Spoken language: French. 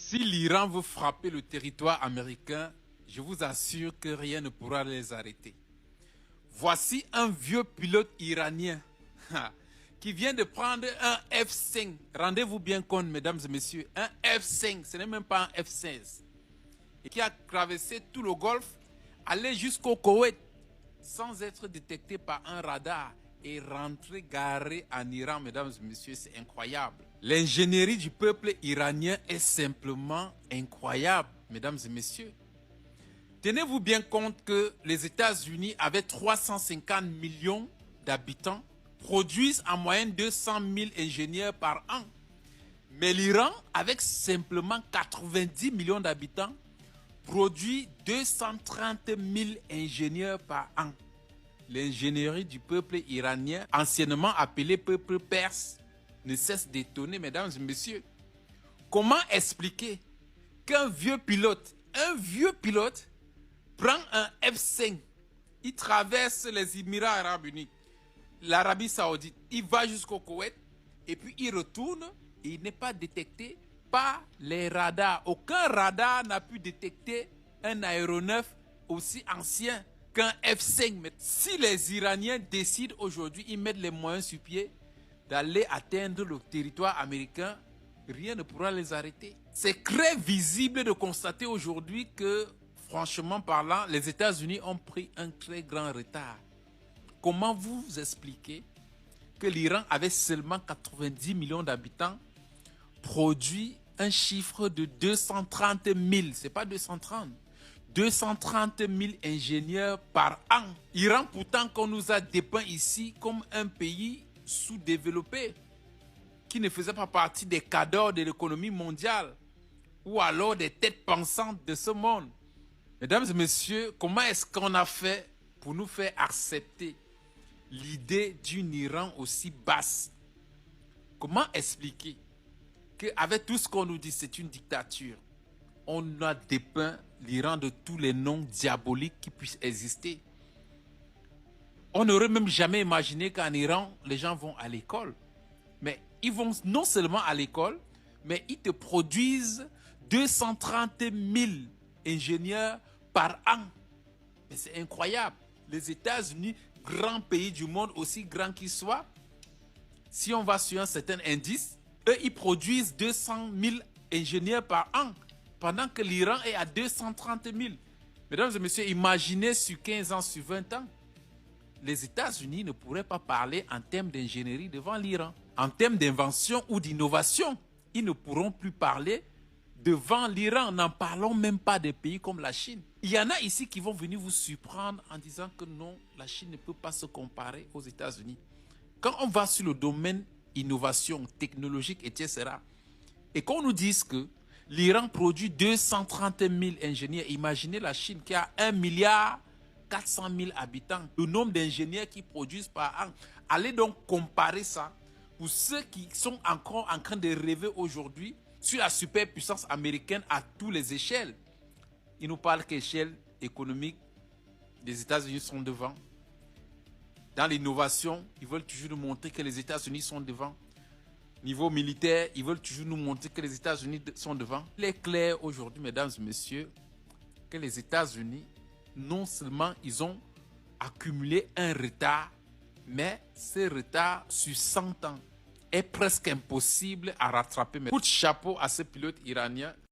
Si l'Iran veut frapper le territoire américain, je vous assure que rien ne pourra les arrêter. Voici un vieux pilote iranien qui vient de prendre un F-5. Rendez-vous bien compte, mesdames et messieurs, un F-5, ce n'est même pas un F-16. Et qui a traversé tout le Golfe, allé jusqu'au Koweït, sans être détecté par un radar et rentrer garé en Iran, mesdames et messieurs, c'est incroyable. L'ingénierie du peuple iranien est simplement incroyable, mesdames et messieurs. Tenez-vous bien compte que les États-Unis, avec 350 millions d'habitants, produisent en moyenne 200 000 ingénieurs par an. Mais l'Iran, avec simplement 90 millions d'habitants, produit 230 000 ingénieurs par an. L'ingénierie du peuple iranien, anciennement appelé peuple perse, ne cesse d'étonner, mesdames et messieurs. Comment expliquer qu'un vieux pilote, prend un F-5, il traverse les Émirats arabes unis, l'Arabie saoudite, il va jusqu'au Koweït, et puis il retourne et il n'est pas détecté par les radars. Aucun radar n'a pu détecter un aéronef aussi ancien qu'un F-5. Mais si les Iraniens décident aujourd'hui, ils mettent les moyens sur pied d'aller atteindre le territoire américain, rien ne pourra les arrêter. C'est très visible de constater aujourd'hui que, franchement parlant, les États-Unis ont pris un très grand retard. Comment vous expliquez que l'Iran, avec seulement 90 millions d'habitants, produit un chiffre de 230 000, c'est pas 230, 230 000 ingénieurs par an. Iran, pourtant, qu'on nous a dépeint ici comme un pays sous-développé, qui ne faisait pas partie des cadres de l'économie mondiale, ou alors des têtes pensantes de ce monde. Mesdames et messieurs, comment est-ce qu'on a fait pour nous faire accepter l'idée d'un Iran aussi basse? Comment expliquer qu'avec tout ce qu'on nous dit, c'est une dictature? On a dépeint l'Iran de tous les noms diaboliques qui puissent exister. On n'aurait même jamais imaginé qu'en Iran, les gens vont à l'école. Mais ils vont non seulement à l'école, mais ils te produisent 230 000 ingénieurs par an. Mais c'est incroyable. Les États-Unis, grand pays du monde, aussi grand qu'ils soient, si on va sur un certain indice, eux, ils produisent 200 000 ingénieurs par an, pendant que l'Iran est à 230 000. Mesdames et messieurs, imaginez sur 15 ans, sur 20 ans, les États-Unis ne pourraient pas parler en termes d'ingénierie devant l'Iran. En termes d'invention ou d'innovation, ils ne pourront plus parler devant l'Iran. N'en parlons même pas des pays comme la Chine. Il y en a ici qui vont venir vous surprendre en disant que non, la Chine ne peut pas se comparer aux États-Unis. Quand on va sur le domaine innovation technologique, etc., et qu'on nous dise que l'Iran produit 230 000 ingénieurs, imaginez la Chine qui a 1,4 milliard habitants, le nombre d'ingénieurs qui produisent par an. Allez donc comparer ça pour ceux qui sont encore en train de rêver aujourd'hui sur la superpuissance américaine à toutes les échelles. Ils nous parlent qu'échelle économique, les États-Unis sont devant. Dans l'innovation, ils veulent toujours nous montrer que les États-Unis sont devant. Niveau militaire, ils veulent toujours nous montrer que les États-Unis sont devant. Il est clair aujourd'hui, mesdames et messieurs, que les États-Unis, non seulement ils ont accumulé un retard, mais ce retard sur 100 ans est presque impossible à rattraper. Mais coup de chapeau à ce pilote iranien.